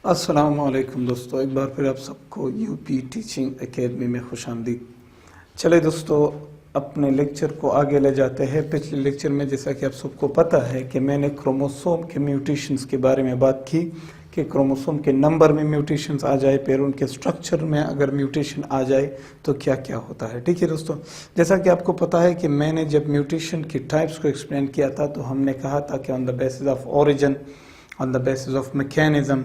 अस्सलामुअलैकुम दोस्तों, एक बार फिर आप सबको यूपी टीचिंग एकेडमी में खुशामदीद। चले दोस्तों, अपने लेक्चर को आगे ले जाते हैं। पिछले लेक्चर में जैसा कि आप सबको पता है कि मैंने क्रोमोसोम के म्यूटेशंस के बारे में बात की कि क्रोमोसोम के नंबर में म्यूटेशंस आ जाए, फिर उनके स्ट्रक्चर में अगर म्यूटेशन आ जाए तो क्या क्या होता है। ठीक है दोस्तों, जैसा कि आपको पता है कि मैंने जब म्यूटेशन की टाइप्स को एक्सप्लेन किया था तो हमने कहा था कि on the basis of origin, on the basis of mechanism,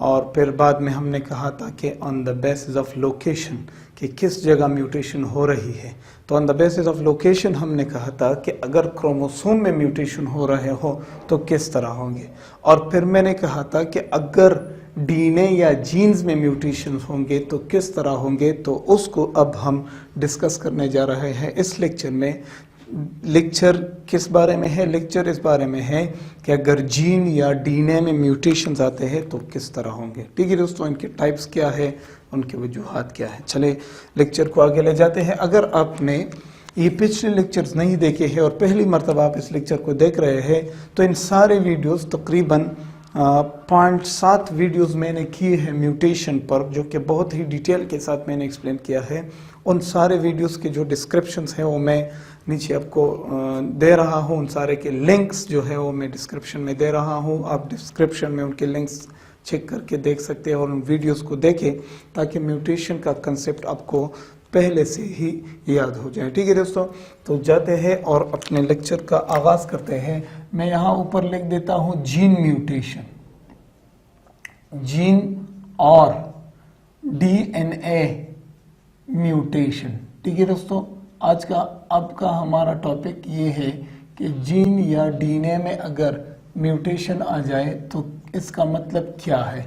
और फिर बाद में हमने कहा था कि on the basis of location कि किस जगह म्यूटेशन हो रही है। तो on the basis of location हमने कहा था कि अगर क्रोमोसोम में म्यूटेशन हो रहे हो तो किस तरह होंगे, और फिर मैंने कहा था कि अगर डीएनए या जीन्स में म्यूटेशन होंगे तो किस तरह होंगे। तो उसको अब हम डिस्कस करने जा रहे हैं इस लेक्चर में। लेक्चर किस बारे में है? लेक्चर इस बारे में है कि अगर जीन या डीएनए में म्यूटेशंस आते हैं तो किस तरह होंगे। ठीक है दोस्तों, इनके टाइप्स क्या है, उनके वजूहात क्या है। चले लेक्चर को आगे ले जाते हैं। अगर आपने ये पिछले लेक्चर्स नहीं देखे हैं और पहली मर्तबा आप इस लेक्चर को देख रहे हैं तो इन सारे वीडियोस तकरीबन 5-7 वीडियोस मैंने किए हैं म्यूटेशन पर, जो कि बहुत ही डिटेल के साथ मैंने एक्सप्लेन किया है। उन सारे वीडियोस के जो डिस्क्रिप्शंस हैं वो मैं नीचे आपको दे रहा हूँ। उन सारे के लिंक्स जो है वो मैं डिस्क्रिप्शन में दे रहा हूँ। आप डिस्क्रिप्शन में उनके लिंक्स चेक करके देख सकते हैं और उन वीडियोस को देखें ताकि म्यूटेशन का कंसेप्ट आपको पहले से ही याद हो जाए। ठीक है दोस्तों, तो जाते हैं और अपने लेक्चर का आगाज करते हैं। मैं यहाँ ऊपर लिख देता हूँ जीन म्यूटेशन, जीन और डीएनए म्यूटेशन। ठीक है दोस्तों, आज का आपका हमारा टॉपिक ये है कि जीन या डीएनए में अगर म्यूटेशन आ जाए तो इसका मतलब क्या है।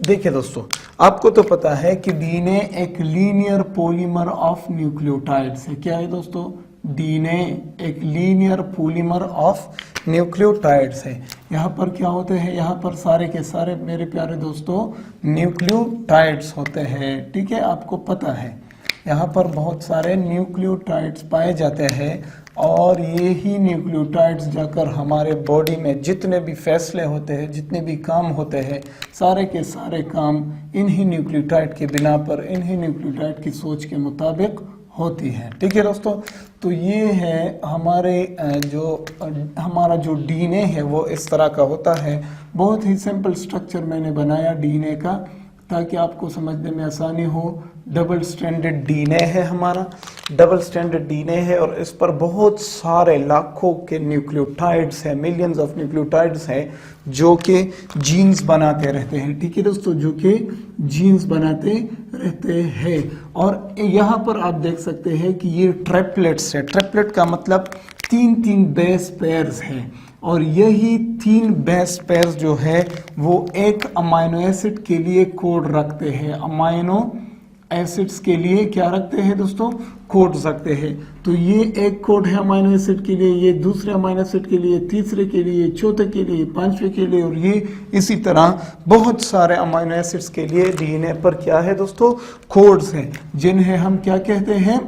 देखिए दोस्तों, आपको तो पता है कि डीएनए एक लीनियर पॉलीमर ऑफ न्यूक्लियोटाइड्स है। क्या है दोस्तों? डीएनए एक लीनियर पॉलीमर ऑफ न्यूक्लियोटाइड्स है। यहाँ पर क्या होते हैं? यहाँ पर सारे के सारे मेरे प्यारे दोस्तों न्यूक्लियोटाइड्स होते हैं। ठीक है, आपको पता है यहाँ पर बहुत सारे न्यूक्लियोटाइड्स पाए जाते हैं और ये ही न्यूक्लियोटाइड्स जाकर हमारे बॉडी में जितने भी फैसले होते हैं, जितने भी काम होते हैं, सारे के सारे काम इन्हीं न्यूक्लियोटाइड के बिना पर, इन्हीं न्यूक्लियोटाइड की सोच के मुताबिक होती है। ठीक है दोस्तों, तो ये है हमारा जो डीएनए है वो इस तरह का होता है। बहुत ही सिंपल स्ट्रक्चर मैंने बनाया डीएनए का ताकि आपको समझने में आसानी हो। डबल स्ट्रैंडेड डीएनए है हमारा, डबल स्ट्रैंडेड डीएनए है और इस पर बहुत सारे लाखों के न्यूक्लियोटाइड्स हैं, मिलियंस ऑफ न्यूक्लियोटाइड्स हैं जो कि जीन्स बनाते रहते हैं। ठीक है दोस्तों, जो कि जीन्स बनाते रहते हैं। और यहाँ पर आप देख सकते हैं कि ये ट्रिपलेट्स है। ट्रिपलेट का मतलब 3-3 बेस पेयर्स हैं और यही 3 बेस पेयर्स जो है वो एक अमाइनो एसिड के लिए कोड रखते हैं। अमाइनो एसिड्स के लिए क्या रखते हैं दोस्तों? कोड रखते हैं। तो ये एक कोड है अमाइनो एसिड के लिए, ये दूसरे अमाइनो एसिड के लिए, तीसरे के लिए, चौथे के लिए, 5वें के लिए, और ये इसी तरह बहुत सारे अमाइनो एसिड्स के लिए डीएनए पर क्या है दोस्तों? कोड्स हैं, जिन्हें हम क्या कहते हैं?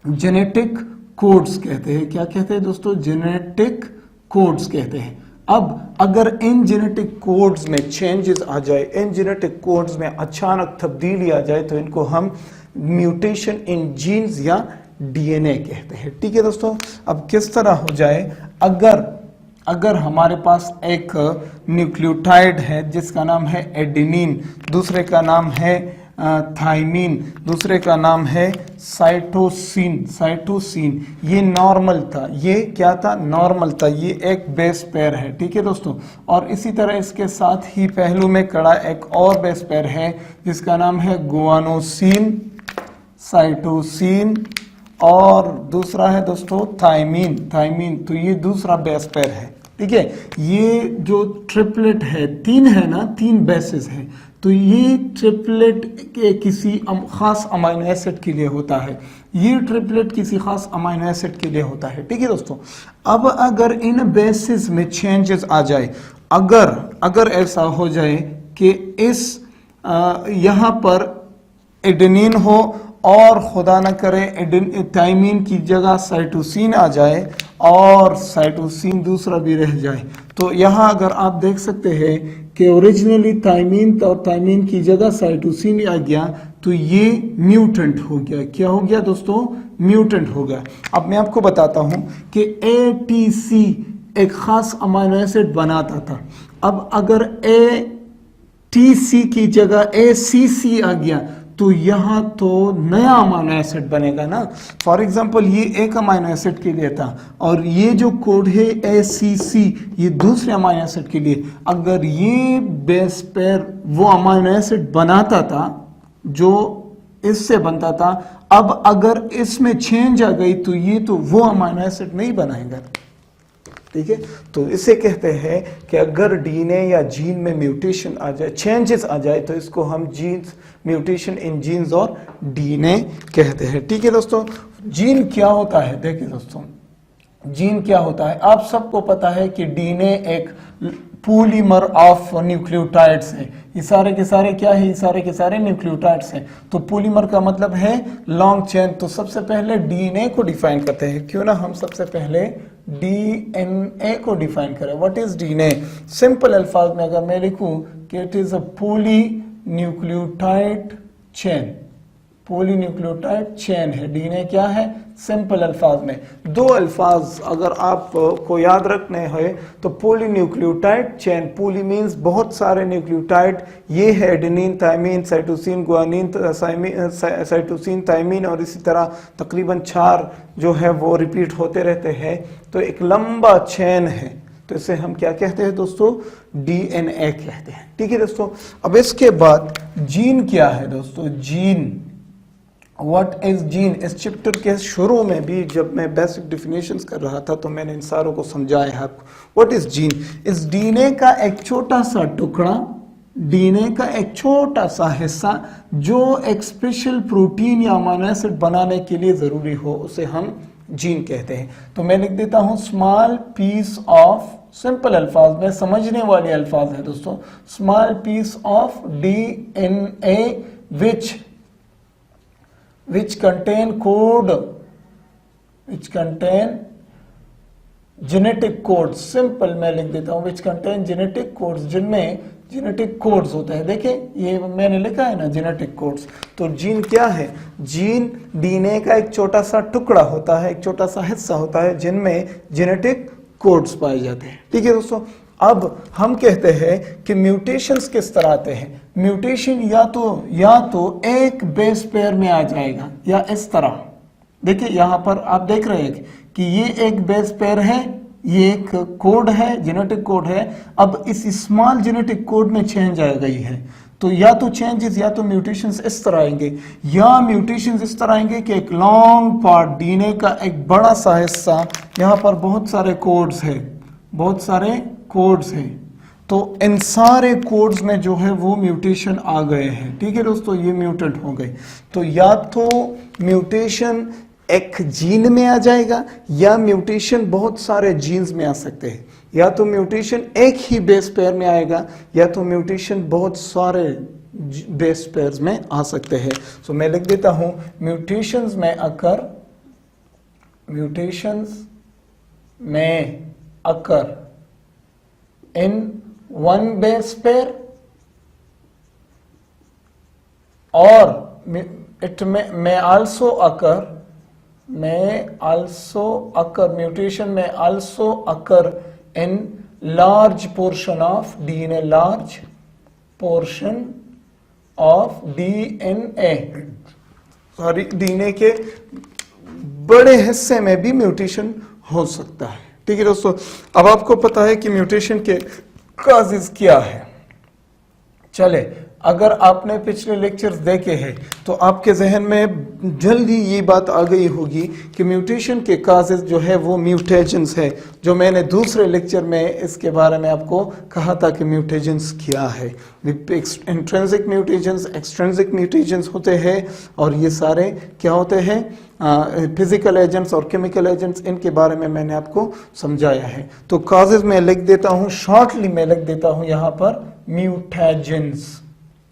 जेनेटिक कोड्स कहते हैं। क्या कहते हैं दोस्तों? जेनेटिक कोड्स कहते हैं। अब अगर इन जेनेटिक कोड्स में चेंजेस आ जाए, इन जेनेटिक कोड्स में अचानक तब्दीली आ जाए तो इनको हम म्यूटेशन इन जीन्स या डीएनए कहते हैं। ठीक है दोस्तों, अब किस तरह हो जाए? अगर हमारे पास एक न्यूक्लियोटाइड है जिसका नाम है एडेनिन, दूसरे का नाम है थाइमिन, दूसरे का नाम है साइटोसिन, ये नॉर्मल था। ये क्या था? नॉर्मल था। ये एक बेस पेयर है। ठीक है दोस्तों, और इसी तरह इसके साथ ही पहलू में खड़ा एक और बेस पेयर है जिसका नाम है गुआनोसिन, साइटोसिन, और दूसरा है दोस्तों थाइमिन। तो ये दूसरा बेस पेयर है। ठीक है, ये जो ट्रिपलेट है, 3 है ना, 3 बेसिस है, तो ये ट्रिपलेट के किसी खास अमाइनो एसिड के लिए होता है। ये ट्रिपलेट किसी खास अमाइनो एसिड के लिए होता है। ठीक है दोस्तों, अब अगर इन बेसिस में चेंजेस आ जाए, अगर ऐसा हो जाए कि इस यहाँ पर एडेनिन हो और खुदा न करे थायमीन की जगह साइटोसिन आ जाए और साइटोसिन दूसरा भी रह जाए। तो यहाँ अगर आप देख सकते हैं कि ओरिजिनली थायमीन और थायमीन की जगह साइटोसिन आ गया, तो ये म्यूटेंट हो गया। क्या हो गया दोस्तों? म्यूटेंट हो गया। अब मैं आपको बताता हूं कि ATC एक खास अमीनो एसिड बनाता था। अब अगर ATC की जगह ACC आ गया तो यहां तो नया अमीनो एसिड बनेगा ना। फॉर एग्जांपल ये एक अमीनो एसिड के लिए था और ये जो कोड है ACC ये दूसरे अमीनो एसिड के लिए। अगर ये बेस पेयर वो अमीनो एसिड बनाता था जो इससे बनता था, अब अगर इसमें चेंज आ गई तो ये तो वो अमीनो एसिड नहीं बनाएगा। ठीक है, तो इसे कहते हैं कि अगर डीएनए या जीन में म्यूटेशन आ जाए, चेंजेस आ जाए, तो इसको हम जीन्स म्यूटेशन इन जीन्स और डीएनए कहते हैं। ठीक है दोस्तों, जीन क्या होता है? देखिए दोस्तों, जीन क्या होता है? आप सबको पता है कि डीएनए एक पॉलीमर ऑफ न्यूक्लियोटाइड्स है। ये सारे के सारे क्या है? ये सारे के सारे न्यूक्लियोटाइड्स हैं। तो पॉलीमर का मतलब है लॉन्ग चेन। तो सबसे पहले डीएनए को डिफाइन करते हैं। क्यों ना हम सबसे पहले डीएनए को डिफाइन करें। What is DNA? सिंपल अल्फाज में अगर मैं लिखूं कि it is a polynucleotide chain, polynucleotide chain है। डीएनए क्या है? सिंपल अल्फाज में दो अल्फाज अगर आप को याद रखने हैं तो पॉलीन्यूक्लियोटाइड चेन, पॉली मीन्स बहुत सारे न्यूक्लियोटाइड, ये है adenine, thymine, cytosine, guanine, cytosine, thymine और इसी तरह तकरीबन 4 जो है वो रिपीट होते रहते हैं। तो एक लंबा चेन है। तो इसे हम क्या कहते हैं दोस्तों? डीएनए कहते हैं। ठीक है दोस्तों, अब इसके बाद जीन क्या है दोस्तों? Gene, what is gene? इस चैप्टर के शुरू में भी जब मैं बेसिक डिफिनेशंस कर रहा था तो मैंने इन सारों को समझाया है आपको। What is gene? इस डीएनए का एक छोटा सा टुकड़ा, डीएनए का एक छोटा सा हिस्सा जो एक स्पेशल प्रोटीन या अमीनो एसिड बनाने के लिए जरूरी हो, उसे हम जीन कहते हैं। तो मैं लिख देता हूं स्मॉल पीस ऑफ, सिंपल अल्फाज में समझने वाले अल्फाज है दोस्तों, small piece of DNA which contain code, which contain genetic codes, simple मैं लिख देता हूं which contain genetic codes, जिनमें जेनेटिक कोड्स होते हैं। देखिए ये मैंने लिखा है ना जेनेटिक कोड्स। तो जीन क्या है? जीन डीएनए का एक छोटा सा टुकड़ा होता है, एक छोटा सा हिस्सा होता है जिनमें जेनेटिक कोड्स पाए जाते हैं। ठीक है दोस्तों, अब हम कहते हैं कि म्यूटेशंस किस तरह आते हैं। म्यूटेशन या तो एक बेस पेयर में आ जाएगा या इस तरह। देखिए यहां पर आप देख रहे हैं कि ये एक बेस पेयर है, ये एक कोड है, जेनेटिक कोड है। अब इस स्मॉल जेनेटिक कोड में चेंज आ गई है, तो या तो चेंजेस या तो म्यूटेशंस इस तरह आएंगे, या म्यूटेशंस इस तरह आएंगे कि एक लॉन्ग पार्ट डीएनए का एक बड़ा सा हिस्सा, यहाँ पर बहुत सारे कोड्स है, बहुत सारे कोड्स हैं, तो इन सारे कोड्स में जो है वो म्यूटेशन आ गए हैं। ठीक है दोस्तों, ये म्यूटेंट हो गए। तो या तो म्यूटेशन एक जीन में आ जाएगा या म्यूटेशन बहुत सारे जीन्स में आ सकते हैं। या तो म्यूटेशन एक ही बेस पेयर में आएगा या तो म्यूटेशन बहुत सारे बेस पेयर्स में आ सकते हैं। सो मैं लिख देता हूं म्यूटेशंस में अकर in one base pair or it may also occur mutation may also occur in large portion of DNA, large portion of DNA, sorry DNA के बड़े हिस्से में भी म्यूटेशन हो सकता है। ठीक है दोस्तों, अब आपको पता है कि म्यूटेशन के काजेस क्या है। चले, अगर आपने पिछले लेक्चर्स देखे हैं तो आपके जहन में जल्दी ये बात आ गई होगी कि म्यूटेशन के काजेस जो है वो म्यूटेजेंस है, जो मैंने दूसरे लेक्चर में इसके बारे में आपको कहा था कि म्यूटेजेंस क्या है। इंट्रिंसिक म्यूटेजेंस, एक्सट्रिंसिक म्यूटेजेंस होते हैं और ये सारे क्या होते हैं? फिजिकल एजेंट्स और केमिकल एजेंट्स, इनके बारे में मैंने आपको समझाया है। तो काजेस में लिख देता हूं, शॉर्टली मैं लिख देता हूं यहां पर म्यूटेजेंस।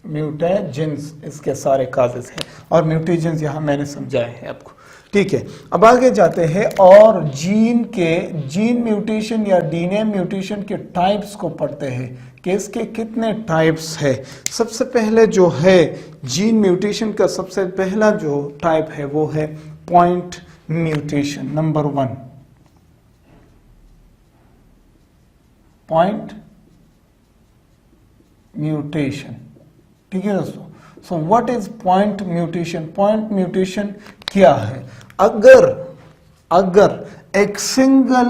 म्यूटेजेंस इसके सारे काजेस हैं, और म्यूटेजेंस यहाँ मैंने समझाया है आपको। ठीक है, अब आगे जाते हैं और जीन म्यूटेशन या डीएनए म्यूटेशन के टाइप्स को पढ़ते हैं कि इसके कितने टाइप्स है। सबसे पहले जो है जीन म्यूटेशन का सबसे पहला जो टाइप है वो है point mutation. Number 1 point mutation. ठीक है दोस्तों, so what is point mutation? Point mutation क्या है? अगर एक सिंगल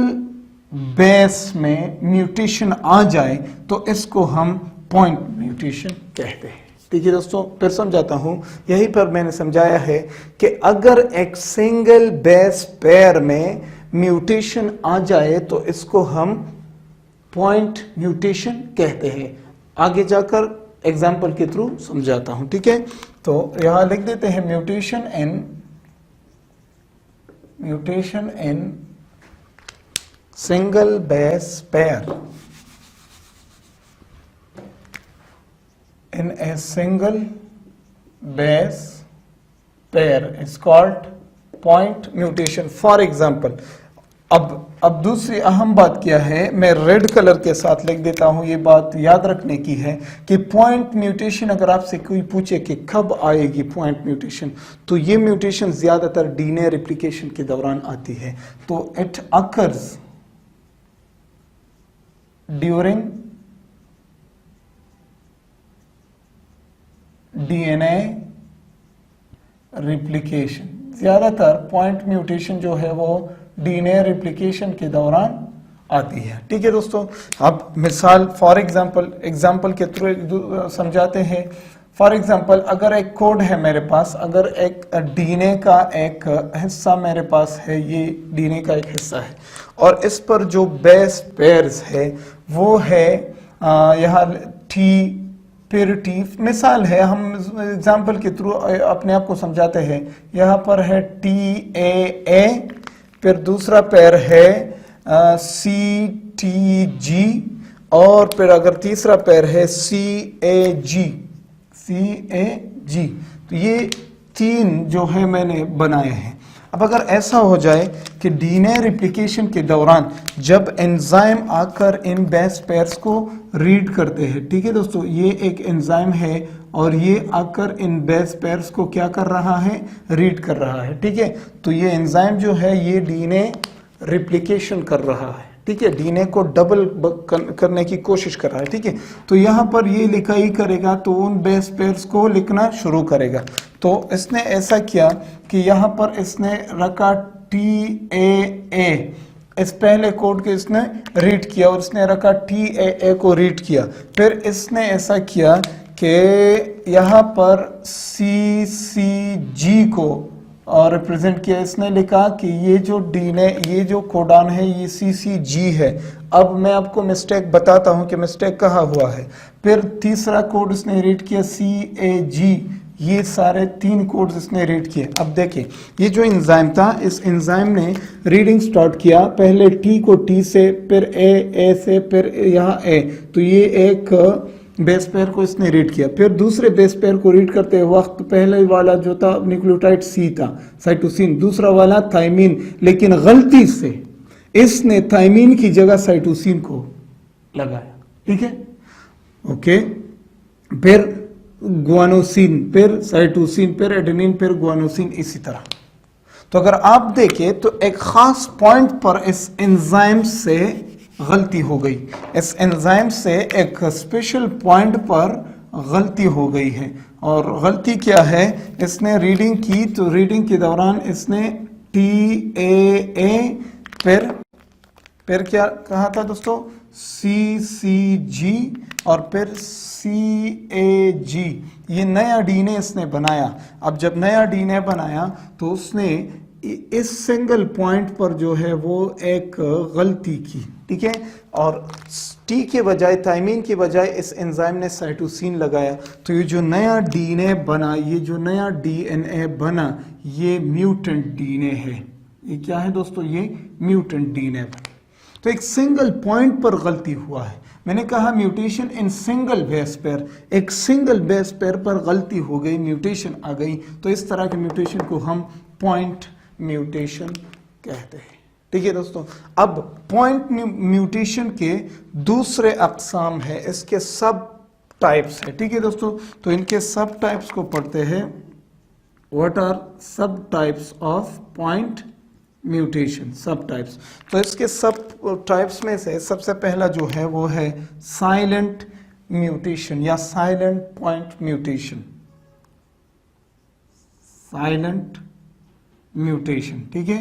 बेस में म्यूटेशन आ जाए तो इसको हम पॉइंट म्यूटेशन कहते हैं। ठीक है दोस्तों, फिर समझाता हूं। यहीं पर मैंने समझाया है कि अगर एक सिंगल बेस पेयर में म्यूटेशन आ जाए तो इसको हम पॉइंट म्यूटेशन कहते हैं। आगे जाकर एग्जाम्पल के थ्रू समझाता हूं। ठीक है, तो यहां लिख देते हैं mutation in single base pair in a single base pair is called point mutation. For example, अब दूसरी अहम बात क्या है, मैं रेड कलर के साथ लिख देता हूं। ये बात याद रखने की है कि पॉइंट म्यूटेशन, अगर आपसे कोई पूछे कि कब आएगी पॉइंट म्यूटेशन, तो ये म्यूटेशन ज्यादातर डीएनए रेप्लिकेशन के दौरान आती है। तो it occurs during DNA replication. ज्यादातर पॉइंट म्यूटेशन जो है वो डीएनए रिप्लिकेशन के दौरान आती है। ठीक है दोस्तों, अब मिसाल फॉर एग्जांपल के थ्रू समझाते हैं। फॉर एग्जांपल, अगर एक कोड है मेरे पास, अगर एक डीएनए का एक हिस्सा मेरे पास है, ये डीएनए का एक हिस्सा है, और इस पर जो बेस पेयर्स है वो है यहाँ टी फिर टी। मिसाल है, हम एग्जाम्पल के थ्रू अपने आप को समझाते हैं। यहाँ पर है TA, फिर दूसरा पैर है CTG, और फिर अगर तीसरा पैर है CAG। तो ये तीन जो है मैंने बनाए हैं। अब अगर ऐसा हो जाए कि डीएनए रिप्लिकेशन के दौरान जब एंजाइम आकर इन बेस पेयर्स को रीड करते हैं, ठीक है दोस्तों, ये एक एंजाइम है और ये आकर इन बेस पेयर्स को क्या कर रहा है, रीड कर रहा है। ठीक है, तो ये एंजाइम जो है ये डीएनए रिप्लिकेशन कर रहा है। ठीक है, डीएनए को डबल करने की कोशिश कर रहा है। ठीक है, तो यहाँ पर ये लिखाई करेगा तो उन बेस पेयर्स को लिखना शुरू करेगा। तो इसने ऐसा किया कि यहाँ पर इसने रखा TAA, इस पहले कोड के इसने रीड किया, और इसने रखा TAA को रीड किया। फिर इसने ऐसा किया कि यहाँ पर CCG को और रिप्रेजेंट किया। इसने लिखा कि ये जो डीएनए, ये जो कोडान है ये CCG है। अब मैं आपको मिस्टेक बताता हूं कि मिस्टेक कहाँ हुआ है। फिर तीसरा कोड इसने रीड किया CAG, ये सारे तीन कोड्स इसने रीड किए। अब देखिए, ये जो एंजाइम था, इस एंजाइम ने रीडिंग स्टार्ट किया, पहले T को T से, फिर A से, फिर यहाँ A। तो ये एक बेस पेयर को इसने रीड किया। फिर दूसरे बेस पेयर को रीड करते वक्त पहले वाला जो था न्यूक्लियोटाइड C था, साइटोसिन, दूसरा वाला थायमीन, लेकिन गलती से इसने थायमीन की जगह साइटोसिन को लगाया। ठीक है, ओके। फिर ग्वानोसिन, फिर साइटोसिन, फिर एडेनिन, फिर ग्वानोसिन, इसी तरह। तो अगर आप देखें तो एक खास पॉइंट पर इस एंजाइम से गलती हो गई, इस एंजाइम से एक स्पेशल पॉइंट पर गलती हो गई है। और गलती क्या है, इसने रीडिंग की तो रीडिंग के दौरान इसने TAA, फिर क्या कहा था दोस्तों, CCG, और फिर CAG। ये नया डीएनए इसने बनाया। अब जब नया डीएनए बनाया तो उसने इस सिंगल पॉइंट पर जो है वो एक गलती की। ठीक है, और T के बजाय, थायमीन के बजाय इस एंजाइम ने साइटोसिन लगाया। तो ये जो नया डीएनए बना, ये जो नया डीएनए बना, ये म्यूटेंट डीएनए है। ये क्या है दोस्तों, ये म्यूटेंट डीएनए बना। तो एक सिंगल पॉइंट पर गलती हुआ है। मैंने कहा mutation in single base pair, एक सिंगल बेस पेयर पर गलती हो गई, म्यूटेशन आ गई, तो इस तरह के म्यूटेशन को हम पॉइंट म्यूटेशन कहते हैं। ठीक है दोस्तों, अब पॉइंट म्यूटेशन के दूसरे अक़साम है, इसके सब टाइप्स है। ठीक है दोस्तों, तो इनके सब टाइप्स को पढ़ते हैं। व्हाट आर सब टाइप्स ऑफ पॉइंट म्यूटेशन, सब टाइप्स। तो इसके सब टाइप्स में से सबसे पहला जो है वो है साइलेंट म्यूटेशन या silent point mutation, silent mutation. ठीक है,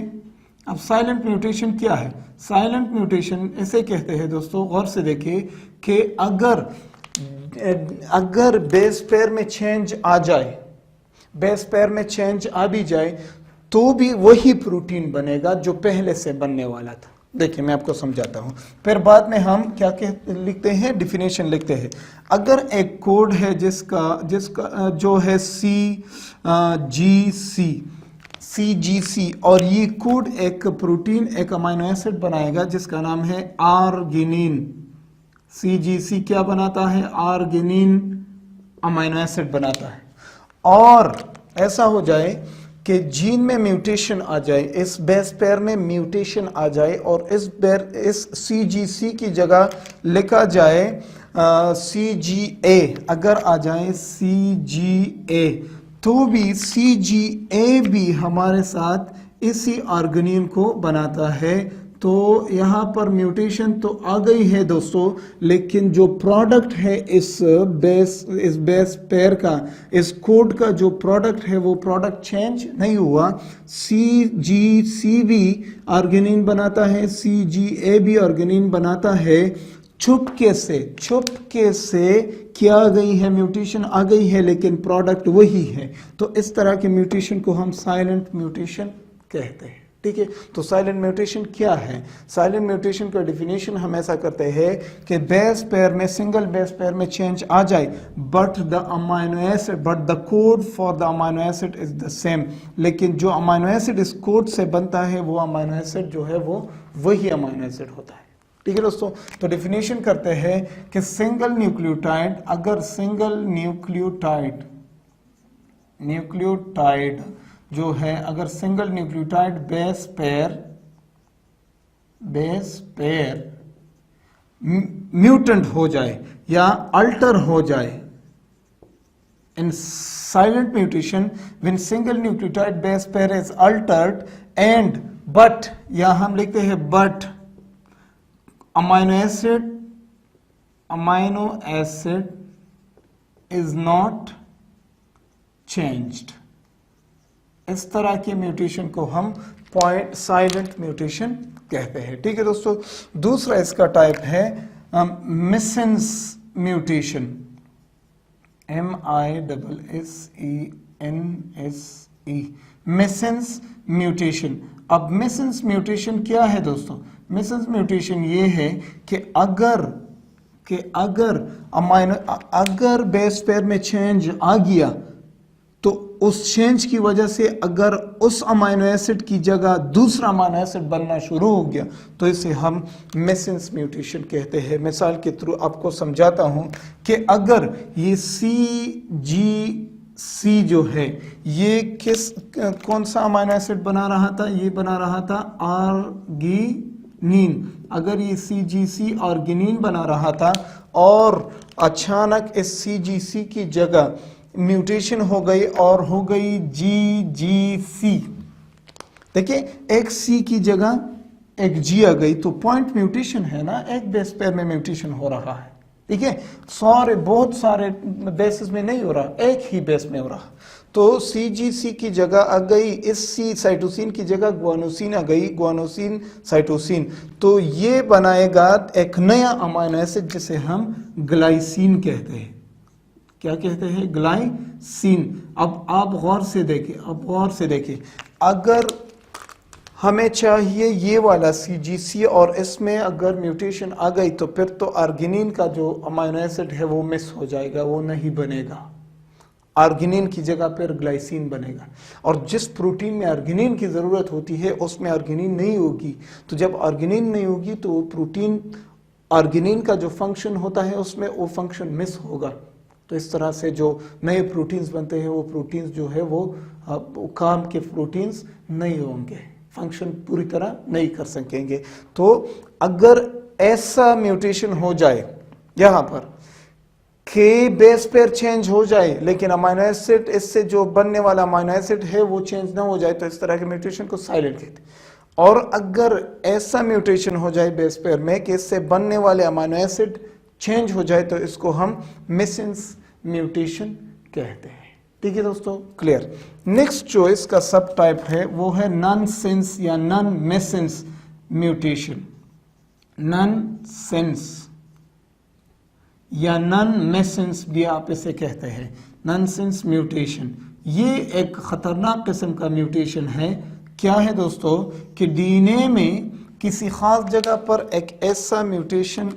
अब साइलेंट म्यूटेशन क्या है? साइलेंट म्यूटेशन इसे कहते हैं दोस्तों, गौर से देखिए कि अगर बेस पेयर में चेंज आ जाए, बेस पेयर में चेंज आ भी जाए तो भी वही प्रोटीन बनेगा जो पहले से बनने वाला था। देखिए मैं आपको समझाता हूं, फिर बाद में हम क्या लिखते हैं, डिफिनेशन लिखते हैं। अगर एक कोड है जिसका जो है CGC और ये कोड एक प्रोटीन, एक अमीनो एसिड बनाएगा जिसका नाम है आर्गिनिन। CGC क्या बनाता है? आर्गिनिन अमीनो एसिड बनाता है। और ऐसा हो जाए कि जीन में म्यूटेशन आ जाए, इस बेस पेयर में म्यूटेशन आ जाए और इस CGC की जगह लिखा जाए CGA, अगर आ जाए CGA तो भी CGA भी हमारे साथ इसी आर्गिनिन को बनाता है। तो यहाँ पर म्यूटेशन तो आ गई है दोस्तों, लेकिन जो प्रोडक्ट है इस बेस पेयर का, इस कोड का जो प्रोडक्ट है वो प्रोडक्ट चेंज नहीं हुआ। CGC भी आर्गिनिन बनाता है, CGA भी आर्गिनिन बनाता है। चुपके से क्या गई है, म्यूटेशन आ गई है, लेकिन प्रोडक्ट वही है। तो इस तरह के म्यूटेशन को हम साइलेंट म्यूटेशन कहते हैं। ठीक है, तो साइलेंट म्यूटेशन क्या है? साइलेंट म्यूटेशन का डिफिनेशन हम ऐसा करते हैं कि बेस पेयर में, सिंगल बेस पेयर में चेंज आ जाए but the code for the amino acid is the same, लेकिन जो अमीनो एसिड इस कोड से बनता है वो अमीनो एसिड जो है वो वही अमीनो एसिड होता है। ठीक है दोस्तों, तो डिफिनेशन करते हैं कि सिंगल न्यूक्लियोटाइड, अगर सिंगल न्यूक्लियोटाइड जो है, अगर single nucleotide base pair mutant हो जाए या अल्टर हो जाए, इन silent mutation when single nucleotide base pair is Altered and but, या हम लिखते हैं but amino acid is not changed. इस तरह के म्यूटेशन को हम पॉइंट साइलेंट म्यूटेशन कहते हैं। ठीक है दोस्तों, दूसरा इसका टाइप है मिसेंस म्यूटेशन, MISSENSE, मिसेंस म्यूटेशन। अब मिसेंस म्यूटेशन क्या है दोस्तों? मिसेंस म्यूटेशन ये है कि अगर बेस पेयर में चेंज आ गया तो उस चेंज की वजह से अगर उस अमीनो एसिड की जगह दूसरा अमीनो एसिड बनना शुरू हो गया तो इसे हम मिसेंस म्यूटेशन कहते हैं। मिसाल के थ्रू आपको समझाता हूं कि अगर ये CGC जो है ये कौन सा अमीनो एसिड बना रहा था? ये बना रहा था आर्गिनिन। अगर ये CGC आर्गिनिन बना रहा था और अचानक इस CGC की जगह म्यूटेशन हो गई और हो गई GGC, देखिए एक C की जगह एक G आ गई, तो पॉइंट म्यूटेशन है ना, एक बेस पेयर में म्यूटेशन हो रहा है। ठीक है, बहुत सारे बेसिस में नहीं हो रहा, एक ही बेस में हो रहा। तो CGC की जगह आ गई, इस C साइटोसिन की जगह ग्वानोसिन आ गई, ग्वानोसिन साइटोसिन, तो ये बनाएगा एक नया अमीनो एसिड जिसे हम ग्लाइसिन कहते हैं। क्या कहते हैं? ग्लाइसिन। अब आप गौर से देखिए, अगर हमें चाहिए ये वाला CGC और इसमें अगर म्यूटेशन आ गई तो फिर तो आर्गिनिन का जो अमीनो एसिड है वो मिस हो जाएगा, वो नहीं बनेगा। आर्गिनिन की जगह पर ग्लाइसिन बनेगा, और जिस प्रोटीन में आर्गिनिन की ज़रूरत होती है उसमें आर्गिनिन नहीं होगी। तो जब आर्गिनिन नहीं होगी तो वो प्रोटीन, आर्गिनिन का जो फंक्शन होता है उसमें वो फंक्शन मिस होगा। तो इस तरह से जो नए प्रोटीन्स बनते हैं वो प्रोटीन्स जो है वो काम के प्रोटीन्स नहीं होंगे, फंक्शन पूरी तरह नहीं कर सकेंगे। तो अगर ऐसा म्यूटेशन हो जाए यहाँ पर के बेस पेयर चेंज हो जाए लेकिन अमाइनो एसिड, इससे जो बनने वाला अमाइनो एसिड है वो चेंज ना हो जाए, तो इस तरह के म्यूटेशन को साइलेंट कहते हैं। और अगर ऐसा म्यूटेशन हो जाए बेस पेयर में कि इससे बनने वाले अमाइनो एसिड चेंज हो जाए, तो इसको हम मिसेंस म्यूटेशन कहते हैं। ठीक है दोस्तों, क्लियर। नेक्स्ट जो इसका सब टाइप है वो है नॉन सेंस या non missense mutation. Non sense या नॉन मेसेंस भी आप इसे कहते हैं, नॉनसेंस म्यूटेशन। ये एक खतरनाक किस्म का म्यूटेशन है। क्या है दोस्तों कि डीएनए में किसी खास जगह पर एक ऐसा म्यूटेशन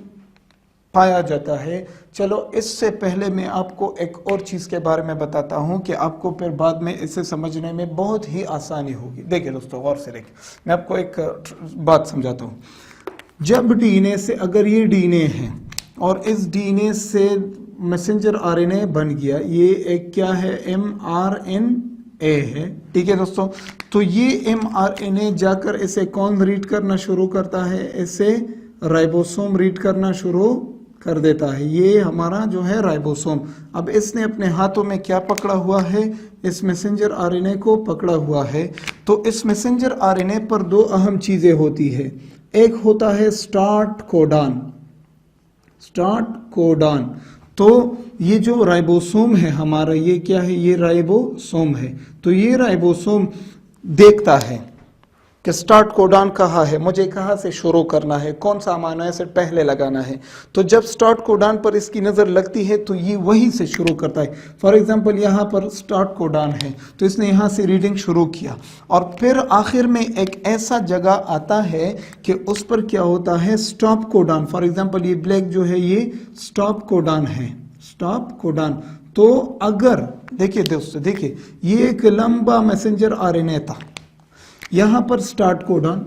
पाया जाता है। चलो इससे पहले मैं आपको एक और चीज़ के बारे में बताता हूं कि आपको फिर बाद में इसे समझने में बहुत ही आसानी होगी। देखिए दोस्तों, गौर से देखिए, मैं आपको एक बात समझाता हूं। जब डीएनए से, अगर ये डीएनए है और इस डीएनए से मैसेंजर आरएनए बन गया, ये एक क्या है, mRNA है। ठीक है दोस्तों, तो ये mRNA जाकर इसे कौन रीड करना शुरू करता है, इसे राइबोसोम रीड करना शुरू कर देता है। ये हमारा जो है राइबोसोम। अब इसने अपने हाथों में क्या पकड़ा हुआ है, इस मैसेंजर आरएनए को पकड़ा हुआ है। तो इस मैसेंजर आरएनए पर दो अहम चीजें होती है। एक होता है स्टार्ट कोडान, स्टार्ट कोडान। तो ये जो राइबोसोम है हमारा, ये क्या है, ये राइबोसोम है। तो ये राइबोसोम देखता है कि स्टार्ट कोडान कहाँ है, मुझे कहाँ से शुरू करना है, कौन सा अमाइनो एसिड पहले लगाना है। तो जब स्टार्ट कोडान पर इसकी नज़र लगती है तो ये वहीं से शुरू करता है। फॉर एग्जांपल यहाँ पर स्टार्ट कोडान है तो इसने यहाँ से रीडिंग शुरू किया, और फिर आखिर में एक ऐसा जगह आता है कि उस पर क्या होता है, स्टॉप कोडान। फॉर एग्जाम्पल ये ब्लैक जो है ये स्टॉप कोडान है, स्टॉप कोडान। तो अगर देखिए दोस्तों, देखिए ये एक लंबा मैसेंजर आरएनए था, यहाँ पर स्टार्ट कोडान,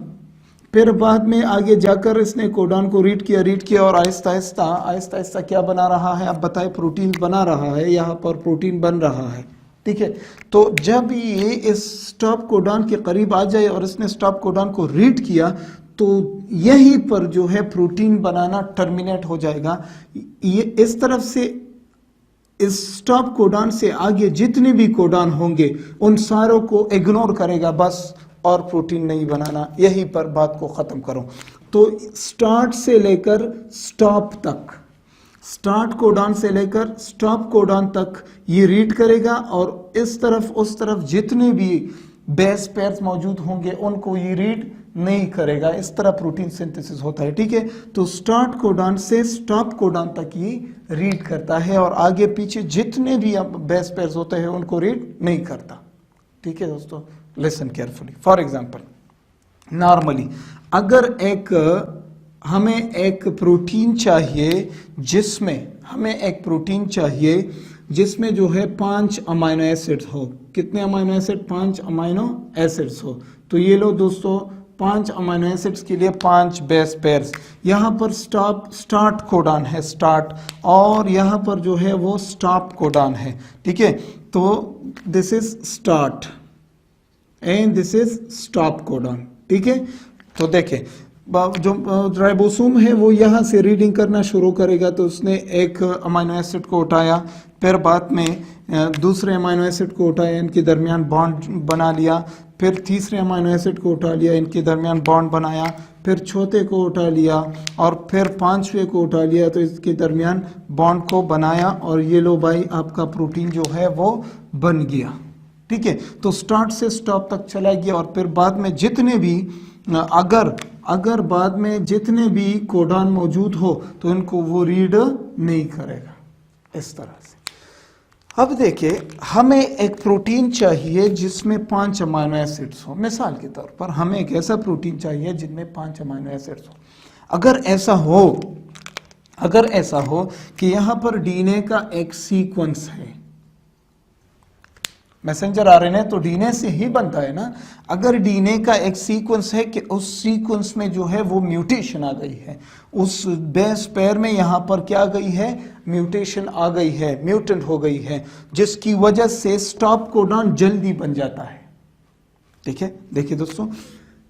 फिर बाद में आगे जाकर इसने कोडान को रीड किया और आहिस्ता आहिस्ता क्या बना रहा है, अब बताए, प्रोटीन बना रहा है। यहाँ पर प्रोटीन बन रहा है। ठीक है, तो जब ये इस स्टॉप कोडान के करीब आ जाए और इसने स्टॉप कोडान को रीड किया तो यहीं पर जो है प्रोटीन बनाना टर्मिनेट हो जाएगा। ये इस तरफ से, इस स्टॉप कोडान से आगे जितने भी कोडान होंगे उन सारों को इग्नोर करेगा बस, और प्रोटीन नहीं बनाना। यहीं पर बात को ख़त्म करो। तो स्टार्ट से लेकर स्टॉप तक, स्टार्ट कोडान से लेकर स्टॉप कोडान तक ये रीड करेगा, और इस तरफ उस तरफ जितने भी बेस पेयर्स मौजूद होंगे उनको ये रीड नहीं करेगा। इस तरह प्रोटीन सिंथेसिस होता है। ठीक है, तो स्टार्ट कोडान से स्टॉप कोडान तक ये रीड करता है, और आगे पीछे जितने भी बेस पेयर्स होते हैं उनको रीड नहीं करता। ठीक है दोस्तों, listen carefully. For example, normally अगर हमें एक प्रोटीन चाहिए जिसमें जो है 5 अमाइनो एसिड्स हो। कितने अमाइनो एसिड, 5 अमाइनो एसिड्स हो। तो ये लो दोस्तों, 5 अमाइनो एसिड्स के लिए 5 बेस पेयर्स। यहाँ पर स्टार्ट कोडान है, स्टार्ट, और यहाँ पर जो है वो स्टॉप कोडान है। ठीक है, तो this is start and this is stop codon. ठीक है, तो देखें जो राइबोसोम है वो यहाँ से रीडिंग करना शुरू करेगा। तो उसने एक अमाइनो एसिड को उठाया, फिर बाद में दूसरे अमाइनो एसिड को उठाया, इनके दरमियान बॉन्ड बना लिया, फिर तीसरे अमाइनो एसिड को उठा लिया, इनके दरमियान बॉन्ड बनाया, फिर चौथे को उठा लिया, और फिर 5वें को उठा लिया, तो इसके दरमियान बॉन्ड को बनाया, और ये लो भाई आपका प्रोटीन जो है वो बन गया। ठीक है, तो स्टार्ट से स्टॉप तक चला गया, और फिर बाद में जितने भी अगर बाद में जितने भी कोडान मौजूद हो तो इनको वो रीड नहीं करेगा। इस तरह से अब देखिए, हमें एक प्रोटीन चाहिए जिसमें 5 अमाइनो एसिड्स हो। मिसाल के तौर पर हमें एक ऐसा प्रोटीन चाहिए जिनमें 5 अमाइनो एसिड्स हो। अगर ऐसा हो कि यहाँ पर डीएनए का एक सीक्वेंस है, मैसेंजर आरएनए तो डीएनए से ही बनता है ना। अगर डीएनए का एक सीक्वेंस है कि उस सीक्वेंस में जो है वो म्यूटेशन आ गई है, उस बेस पेयर में यहाँ पर क्या आ गई है, म्यूटेशन आ गई है, म्यूटेंट हो गई है, जिसकी वजह से स्टॉप कोडॉन जल्दी बन जाता है। ठीक है, देखिए दोस्तों,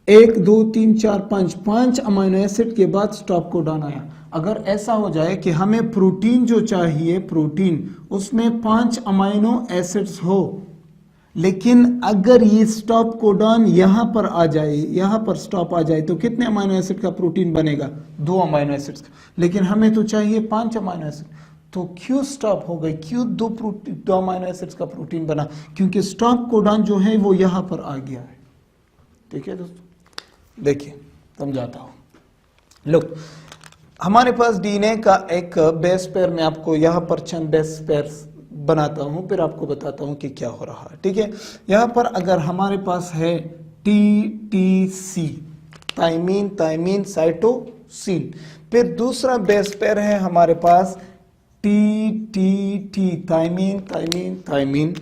1 2 3 4 5 अमीनो एसिड के बाद स्टॉप कोडॉन आया। अगर ऐसा हो जाए कि हमें प्रोटीन जो चाहिए, प्रोटीन उसमें 5 अमीनो एसिड्स हो, लेकिन अगर ये स्टॉप कोडॉन यहां पर आ जाए, यहां पर स्टॉप आ जाए, तो कितने अमीनो एसिड का प्रोटीन बनेगा, 2 अमीनो एसिड्स का, लेकिन हमें तो चाहिए 5 अमीनो एसिड। तो क्यों स्टॉप हो गई, क्यों 2 अमीनो एसिड्स का प्रोटीन बना, क्योंकि स्टॉप कोडॉन जो है वो यहां पर आ गया है। ठीक है दोस्तों, देखिए समझाता हूं। लो, हमारे पास डीएनए का एक बेस पेयर, मैं आपको यहां पर चंद बेस पेयर बनाता हूं, फिर आपको बताता हूं कि क्या हो रहा है। ठीक है, यहां पर अगर हमारे पास है TTC, थायमीन थायमीन साइटोसिन, फिर दूसरा बेस पेयर है हमारे पास TTT, थायमीन थायमीन थायमीन,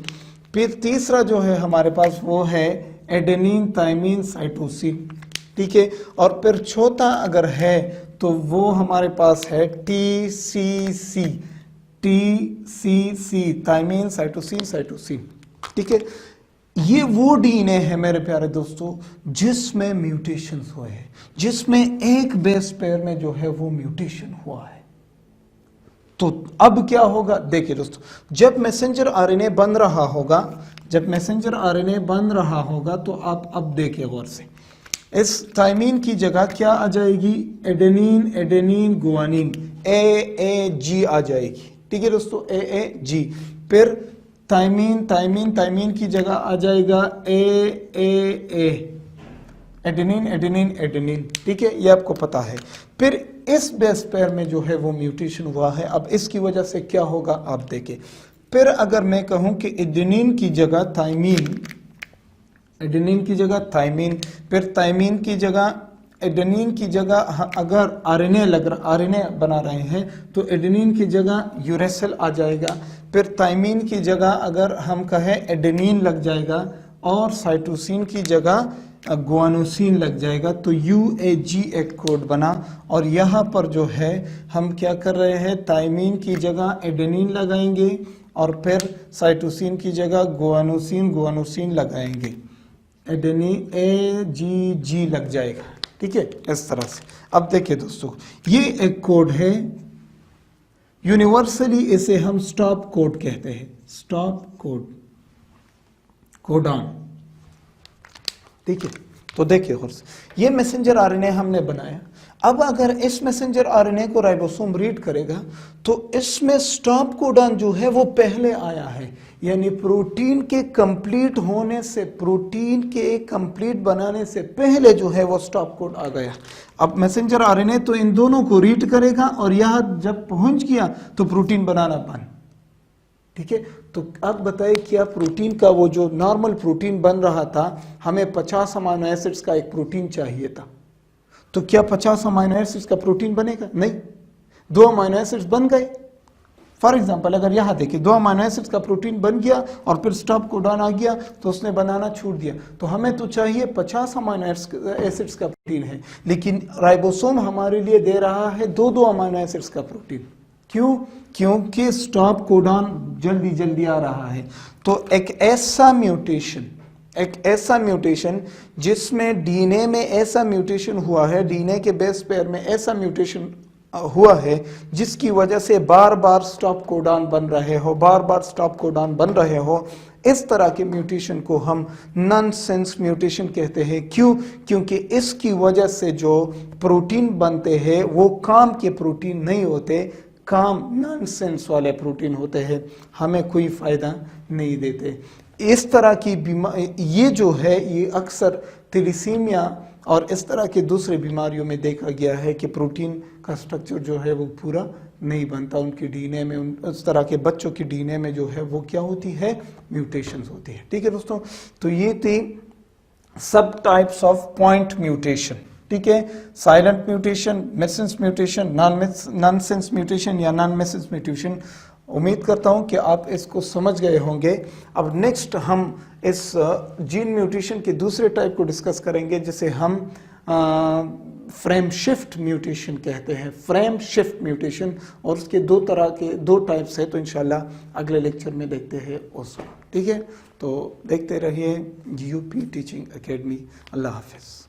फिर तीसरा जो है हमारे पास वो है एडेनिन थायमीन साइटोसिन। ठीक है, और फिर चौथा अगर है तो वो हमारे पास है TCC, थायमीन साइटोसिन साइटोसिन। ठीक है, ये वो डीएनए है मेरे प्यारे दोस्तों जिसमें म्यूटेशंस हुए हैं, जिसमें एक बेस पेयर में जो है वो म्यूटेशन हुआ है। तो अब क्या होगा, देखिए दोस्तों, जब मैसेंजर आरएनए बन रहा होगा, जब मैसेंजर आरएनए बन रहा होगा, तो आप अब देखिए गौर से, इस थायमीन की जगह क्या आ जाएगी, एडेनिन एडेनिन गुआनिन, AAG आ जाएगी। ठीक है दोस्तों, AAG, फिर थायमीन थायमीन थायमीन की जगह आ जाएगा AAA, एडेनिन एडेनिन एडेनिन। ठीक है, ये आपको पता है। फिर इस बेस पेयर में जो है वो म्यूटेशन हुआ है। अब इसकी वजह से क्या होगा आप देखें। फिर अगर मैं कहूं कि एडेनिन की जगह थायमीन, एडेनिन की जगह थायमीन, फिर थायमीन की जगह एडेनिन की जगह अगर आरएनए बना रहे हैं तो एडेनिन की जगह यूरेसिल आ जाएगा। फिर थायमीन की जगह अगर हम कहें एडेनिन लग जाएगा, और साइटोसिन की जगह गुआनोसिन लग जाएगा, तो UAG एक कोड बना। और यहाँ पर जो है हम क्या कर रहे हैं, थायमीन की जगह एडेनिन लगाएंगे और फिर साइटोसिन की जगह गुआनोसिन लगाएंगे, एडेनिन AGG लग जाएगा। ठीक है, इस तरह से। अब देखिए दोस्तों, ये एक कोड है, यूनिवर्सली इसे हम स्टॉप कोड कहते हैं, स्टॉप कोड, कोडॉन। ठीक है, तो देखिए ये मैसेंजर आरएनए हमने बनाया। अब अगर इस मैसेंजर आरएनए को राइबोसोम रीड करेगा तो इसमें स्टॉप कोडॉन जो है वो पहले आया है, यानी प्रोटीन के कंप्लीट होने से, प्रोटीन के कंप्लीट बनाने से पहले जो है वो स्टॉप कोड आ गया। अब मैसेंजर आरएनए तो इन दोनों को रीड करेगा और यहां जब पहुंच गया तो प्रोटीन बनाना बंद। ठीक है, तो अब बताइए क्या प्रोटीन का वो जो नॉर्मल प्रोटीन बन रहा था, हमें 50 अमीनो एसिड्स का एक प्रोटीन चाहिए था, तो क्या 50 अमीनो एसिड्स का प्रोटीन बनेगा? नहीं, 2 अमीनो एसिड्स बन गए। फॉर एग्जांपल अगर यहां देखिए 2 अमीनो एसिड्स का प्रोटीन बन गया और फिर स्टॉप कोडॉन आ गया तो उसने बनाना छोड़ दिया, तो हमें तो चाहिए 50 अमीनो एसिड्स का प्रोटीन है, लेकिन राइबोसोम हमारे लिए दे रहा है 2 अमीनो एसिड्स का प्रोटीन। क्यों? क्योंकि स्टॉप कोडॉन जल्दी जल्दी आ रहा है। तो एक ऐसा म्यूटेशन जिसमें डीएनए में ऐसा म्यूटेशन हुआ है, डीएनए के बेस पेयर में ऐसा म्यूटेशन हुआ है जिसकी वजह से बार बार स्टॉप कोडॉन बन रहे हो, बार बार स्टॉप कोडॉन बन रहे हो, इस तरह के म्यूटेशन को हम नॉनसेंस म्यूटेशन कहते हैं। क्यों? क्योंकि इसकी वजह से जो प्रोटीन बनते हैं वो काम के प्रोटीन नहीं होते, काम नॉनसेंस वाले प्रोटीन होते हैं, हमें कोई फायदा नहीं देते। इस तरह की बीमारी, ये जो है ये अक्सर थैलेसीमिया और इस तरह के दूसरे बीमारियों में देखा गया है कि प्रोटीन का स्ट्रक्चर जो है वो पूरा नहीं बनता, उनके डीएनए में, उस तरह के बच्चों की डीएनए में जो है वो क्या होती है, म्यूटेशंस होती है। ठीक है दोस्तों, तो ये थी सब टाइप्स ऑफ पॉइंट म्यूटेशन। ठीक है, silent mutation, missense mutation, nonsense mutation या नॉन मेसेंस म्यूटेशन, उम्मीद करता हूं कि आप इसको समझ गए होंगे। अब नेक्स्ट हम इस जीन म्यूटेशन के दूसरे टाइप को डिस्कस करेंगे, जिसे हम फ्रेम शिफ्ट म्यूटेशन कहते हैं, फ्रेम शिफ्ट म्यूटेशन, और उसके दो टाइप्स है। तो इंशाल्लाह अगले लेक्चर में देखते हैं उसको, ठीक है। तो देखते रहिए यूपी टीचिंग एकेडमी। अल्लाह हाफिज़।